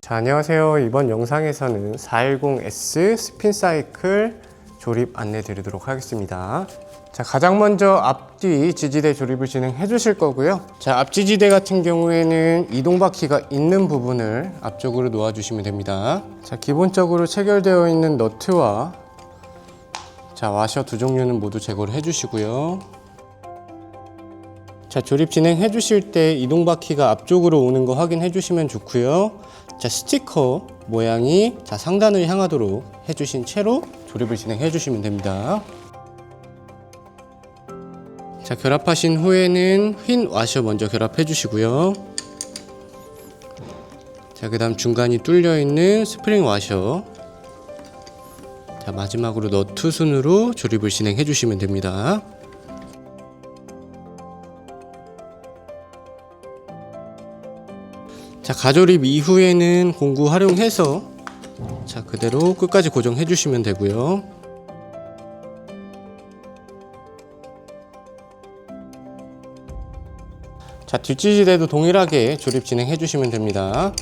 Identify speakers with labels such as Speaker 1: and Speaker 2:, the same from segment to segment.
Speaker 1: 자, 안녕하세요. 이번 영상에서는 410S 스핀 사이클 조립 안내 드리도록 하겠습니다. 자, 가장 먼저 앞뒤 지지대 조립을 진행해 주실 거고요. 자, 앞 지지대 같은 경우에는 이동 바퀴가 있는 부분을 앞쪽으로 놓아 주시면 됩니다. 자, 기본적으로 체결되어 있는 너트와 자, 와셔 두 종류는 모두 제거를 해 주시고요. 자, 조립 진행해 주실 때 이동 바퀴가 앞쪽으로 오는 거 확인해 주시면 좋고요. 자, 스티커 모양이 자, 상단을 향하도록 해주신 채로 조립을 진행해 주시면 됩니다. 자, 결합하신 후에는 흰 와셔 먼저 결합해 주시고요. 자, 그 다음 중간이 뚫려 있는 스프링 와셔, 자, 마지막으로 너트 순으로 조립을 진행해 주시면 됩니다. 자, 가조립 이후에는 공구 활용해서 자, 그대로 끝까지 고정해 주시면 되고요. 자, 뒷지지대도 동일하게 조립 진행해 주시면 됩니다.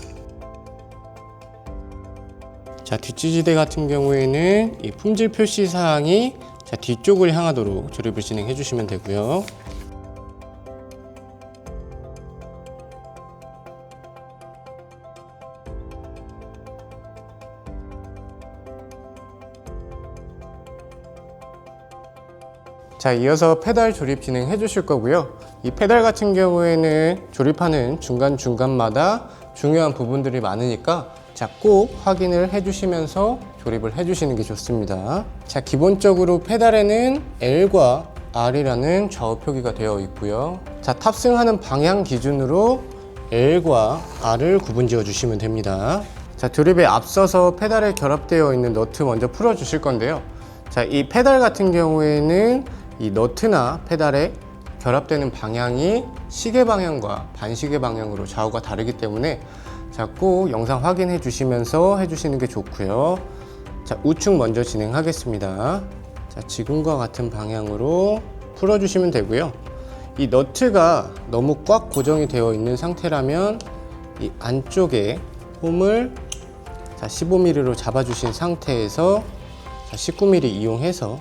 Speaker 1: 자, 뒷지지대 같은 경우에는 이 품질 표시 사항이 자, 뒤쪽을 향하도록 조립을 진행해 주시면 되고요. 자, 이어서 페달 조립 진행해 주실 거고요. 이 페달 같은 경우에는 조립하는 중간중간마다 중요한 부분들이 많으니까 자, 꼭 확인을 해 주시면서 조립을 해 주시는 게 좋습니다. 자, 기본적으로 페달에는 L과 R이라는 좌우 표기가 되어 있고요. 자, 탑승하는 방향 기준으로 L과 R을 구분 지어 주시면 됩니다. 자, 조립에 앞서서 페달에 결합되어 있는 너트 먼저 풀어 주실 건데요. 자, 이 페달 같은 경우에는 이 너트나 페달에 결합되는 방향이 시계 방향과 반시계 방향으로 좌우가 다르기 때문에 자, 꼭 영상 확인해 주시면서 해주시는 게 좋고요. 자, 우측 먼저 진행하겠습니다. 자, 지금과 같은 방향으로 풀어주시면 되고요. 이 너트가 너무 꽉 고정이 되어 있는 상태라면 이 안쪽에 홈을 자, 15mm로 잡아주신 상태에서 자, 19mm 이용해서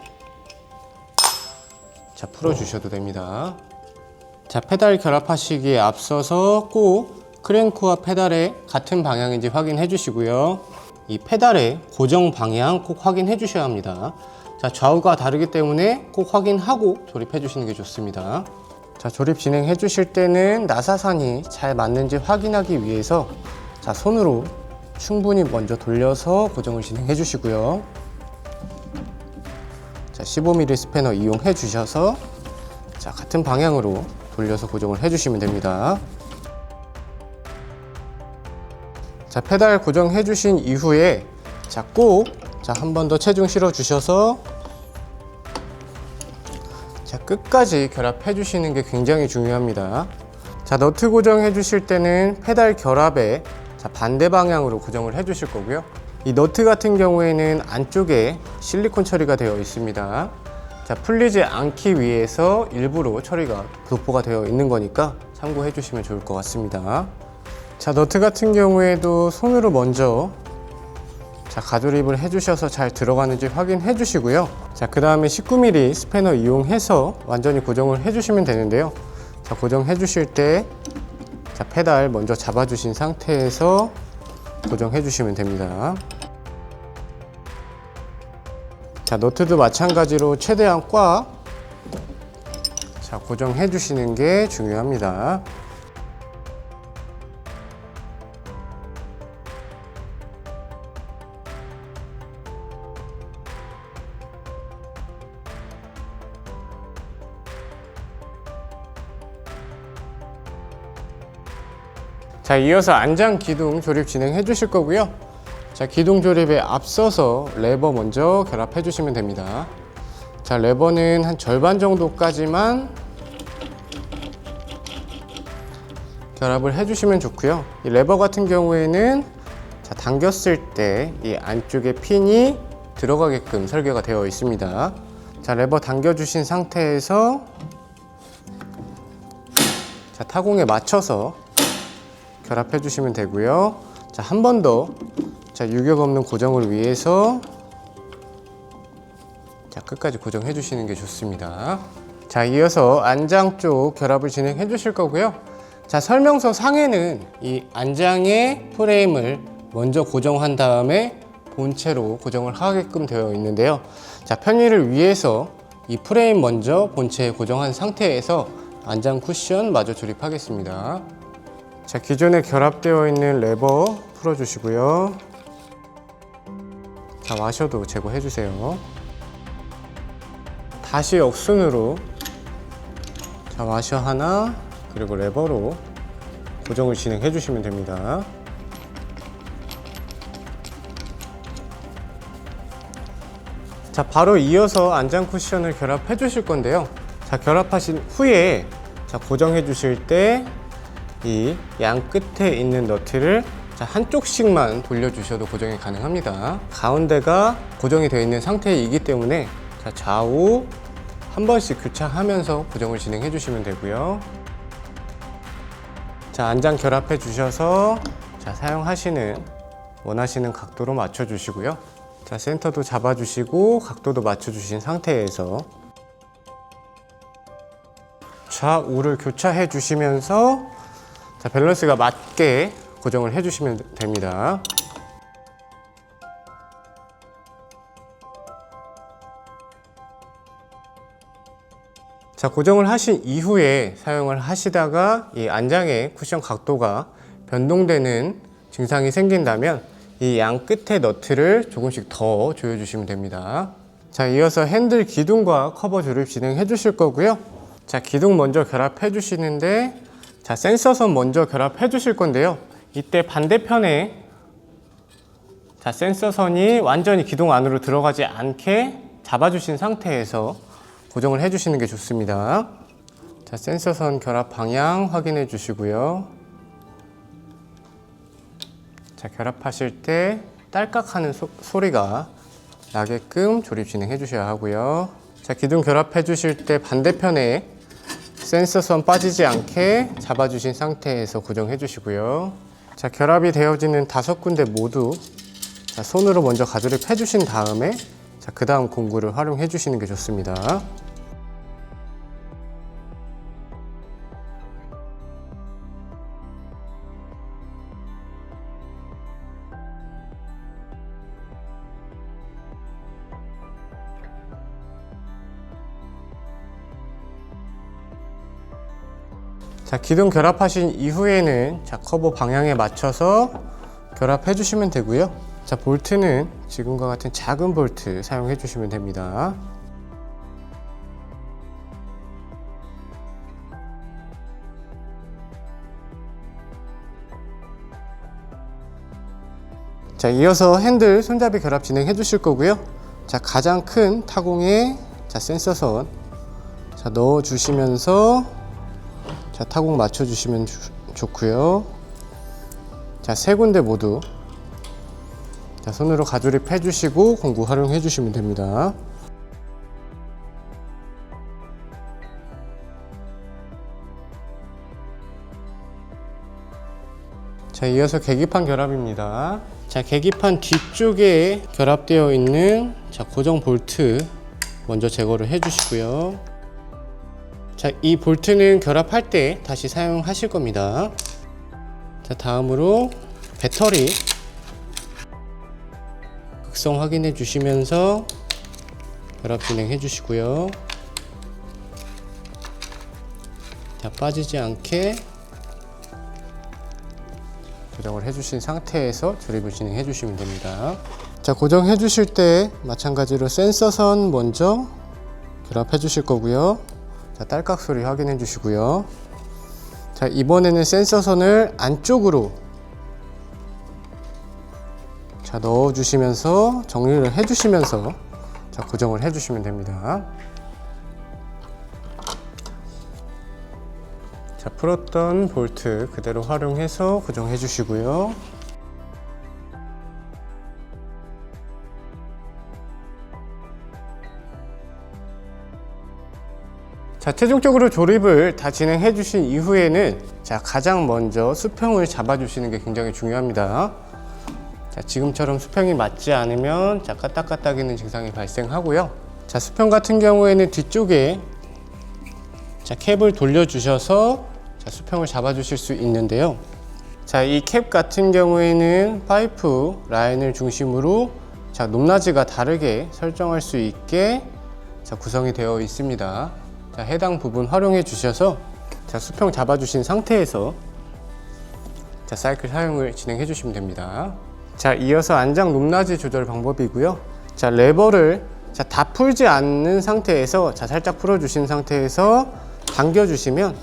Speaker 1: 자, 풀어주셔도 됩니다. 자, 페달 결합하시기에 앞서서 꼭 크랭크와 페달의 같은 방향인지 확인해 주시고요. 이 페달의 고정 방향 꼭 확인해 주셔야 합니다. 자, 좌우가 다르기 때문에 꼭 확인하고 조립해 주시는 게 좋습니다. 자, 조립 진행해 주실 때는 나사선이 잘 맞는지 확인하기 위해서 자, 손으로 충분히 먼저 돌려서 고정을 진행해 주시고요. 자, 15mm 스패너 이용해 주셔서 자, 같은 방향으로 돌려서 고정을 해 주시면 됩니다. 자, 페달 고정해 주신 이후에 자, 꼭 한 번 더 체중 실어 주셔서 자, 끝까지 결합해 주시는 게 굉장히 중요합니다. 자, 너트 고정해 주실 때는 페달 결합에 자, 반대 방향으로 고정을 해 주실 거고요. 이 너트 같은 경우에는 안쪽에 실리콘 처리가 되어 있습니다. 자, 풀리지 않기 위해서 일부러 처리가 도포가 되어 있는 거니까 참고해 주시면 좋을 것 같습니다. 자, 너트 같은 경우에도 손으로 먼저 자, 가조립을 해 주셔서 잘 들어가는지 확인해 주시고요. 자, 그 다음에 19mm 스패너 이용해서 완전히 고정을 해 주시면 되는데요. 자, 고정해 주실 때 자, 페달 먼저 잡아 주신 상태에서 고정해 주시면 됩니다. 자, 너트도 마찬가지로 최대한 꽉 자, 고정해 주시는 게 중요합니다. 자, 이어서 안장 기둥 조립 진행해 주실 거고요. 자, 기둥 조립에 앞서서 레버 먼저 결합해 주시면 됩니다. 자, 레버는 한 절반 정도까지만 결합을 해 주시면 좋고요. 이 레버 같은 경우에는 자, 당겼을 때 이 안쪽에 핀이 들어가게끔 설계가 되어 있습니다. 자, 레버 당겨 주신 상태에서 자, 타공에 맞춰서 결합해 주시면 되고요. 자, 한 번 더 유격 없는 고정을 위해서 자, 끝까지 고정해 주시는 게 좋습니다. 자, 이어서 안장 쪽 결합을 진행해 주실 거고요. 자, 설명서 상에는 이 안장의 프레임을 먼저 고정한 다음에 본체로 고정을 하게끔 되어 있는데요. 자, 편의를 위해서 이 프레임 먼저 본체에 고정한 상태에서 안장 쿠션 마저 조립하겠습니다. 자, 기존에 결합되어 있는 레버 풀어주시고요. 자, 와셔도 제거해 주세요. 다시 역순으로 자, 와셔 하나 그리고 레버로 고정을 진행해 주시면 됩니다. 자, 바로 이어서 안장 쿠션을 결합해 주실 건데요. 자, 결합하신 후에 자, 고정해 주실 때 이 양 끝에 있는 너트를 자, 한쪽씩만 돌려주셔도 고정이 가능합니다. 가운데가 고정이 되어 있는 상태이기 때문에 자, 좌우 한 번씩 교차하면서 고정을 진행해 주시면 되고요. 자, 안장 결합해 주셔서 자, 사용하시는 원하시는 각도로 맞춰 주시고요. 자, 센터도 잡아 주시고 각도도 맞춰 주신 상태에서 좌우를 교차해 주시면서 자, 밸런스가 맞게 고정을 해 주시면 됩니다. 자, 고정을 하신 이후에 사용을 하시다가 이 안장의 쿠션 각도가 변동되는 증상이 생긴다면 이 양 끝에 너트를 조금씩 더 조여주시면 됩니다. 자, 이어서 핸들 기둥과 커버 조립 진행해 주실 거고요. 자, 기둥 먼저 결합해 주시는데 자, 센서선 먼저 결합해 주실 건데요. 이때 반대편에 자, 센서선이 완전히 기둥 안으로 들어가지 않게 잡아주신 상태에서 고정을 해주시는 게 좋습니다. 자, 센서선 결합 방향 확인해 주시고요. 자, 결합하실 때 딸깍하는 소리가 나게끔 조립 진행해 주셔야 하고요. 자, 기둥 결합해 주실 때 반대편에 센서선 빠지지 않게 잡아주신 상태에서 고정해 주시고요. 자, 결합이 되어지는 5군데 모두 자, 손으로 먼저 가조립 해주신 다음에 자, 그 다음 공구를 활용해 주시는 게 좋습니다. 자, 기둥 결합하신 이후에는 자, 커버 방향에 맞춰서 결합해 주시면 되고요. 자, 볼트는 지금과 같은 작은 볼트 사용해 주시면 됩니다. 자, 이어서 핸들 손잡이 결합 진행해 주실 거고요. 자, 가장 큰 타공에 자, 센서선 자, 넣어 주시면서 자, 타공 맞춰 주시면 좋고요. 자, 3군데 모두 자, 손으로 가조립 해 주시고 공구 활용해 주시면 됩니다. 자, 이어서 계기판 결합입니다. 자, 계기판 뒤쪽에 결합되어 있는 자, 고정 볼트 먼저 제거를 해 주시고요. 자, 이 볼트는 결합할 때 다시 사용하실 겁니다. 자, 다음으로 배터리 극성 확인해 주시면서 결합 진행해 주시고요. 자, 빠지지 않게 고정을 해 주신 상태에서 조립을 진행해 주시면 됩니다. 자, 고정해 주실 때 마찬가지로 센서선 먼저 결합해 주실 거고요. 자, 딸깍 소리 확인해 주시고요. 자, 이번에는 센서선을 안쪽으로 자, 넣어 주시면서 정리를 해 주시면서 자, 고정을 해 주시면 됩니다. 자, 풀었던 볼트 그대로 활용해서 고정해 주시고요. 자, 최종적으로 조립을 다 진행해 주신 이후에는 자, 가장 먼저 수평을 잡아 주시는 게 굉장히 중요합니다. 자, 지금처럼 수평이 맞지 않으면 자, 까딱까딱이는 증상이 발생하고요. 자, 수평 같은 경우에는 뒤쪽에 자, 캡을 돌려주셔서 자, 수평을 잡아주실 수 있는데요. 자, 이 캡 같은 경우에는 파이프 라인을 중심으로 자, 높낮이가 다르게 설정할 수 있게 자, 구성이 되어 있습니다. 자, 해당 부분 활용해 주셔서 자, 수평 잡아주신 상태에서 자, 사이클 사용을 진행해 주시면 됩니다. 자, 이어서 안장 높낮이 조절 방법이고요. 자, 레버를 자, 다 풀지 않는 상태에서 자, 살짝 풀어주신 상태에서 당겨주시면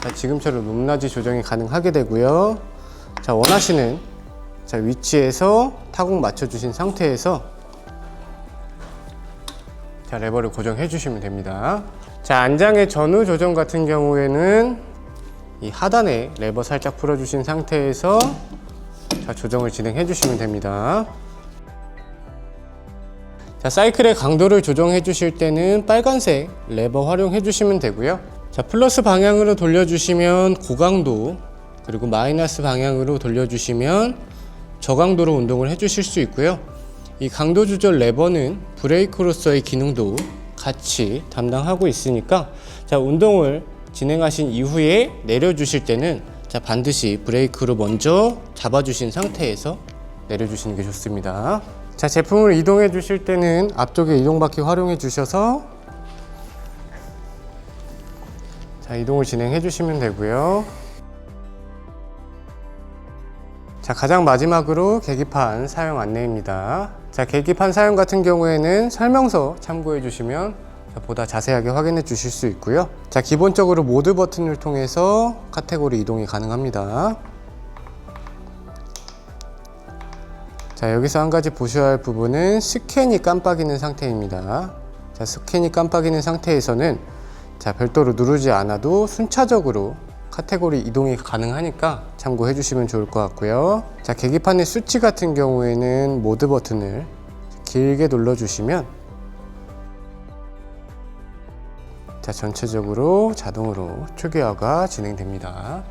Speaker 1: 자, 지금처럼 높낮이 조정이 가능하게 되고요. 자, 원하시는 자, 위치에서 타공 맞춰주신 상태에서 자, 레버를 고정해 주시면 됩니다. 자, 안장의 전후 조정 같은 경우에는 이 하단에 레버 살짝 풀어주신 상태에서 자, 조정을 진행해 주시면 됩니다. 자, 사이클의 강도를 조정해 주실 때는 빨간색 레버 활용해 주시면 되고요. 자, 플러스 방향으로 돌려주시면 고강도, 그리고 마이너스 방향으로 돌려주시면 저강도로 운동을 해 주실 수 있고요. 이 강도 조절 레버는 브레이크로서의 기능도 같이 담당하고 있으니까 자, 운동을 진행하신 이후에 내려주실 때는 자, 반드시 브레이크로 먼저 잡아주신 상태에서 내려주시는 게 좋습니다. 자, 제품을 이동해 주실 때는 앞쪽에 이동바퀴 활용해 주셔서 자, 이동을 진행해 주시면 되고요. 자, 가장 마지막으로 계기판 사용 안내입니다. 자, 계기판 사용 같은 경우에는 설명서 참고해 주시면 보다 자세하게 확인해 주실 수 있고요. 자, 기본적으로 모드 버튼을 통해서 카테고리 이동이 가능합니다. 자, 여기서 한 가지 보셔야 할 부분은 스캔이 깜빡이는 상태입니다. 자, 스캔이 깜빡이는 상태에서는 자, 별도로 누르지 않아도 순차적으로 카테고리 이동이 가능하니까 참고해 주시면 좋을 것 같고요. 자, 계기판의 수치 같은 경우에는 모드 버튼을 길게 눌러 주시면 자, 전체적으로 자동으로 초기화가 진행됩니다.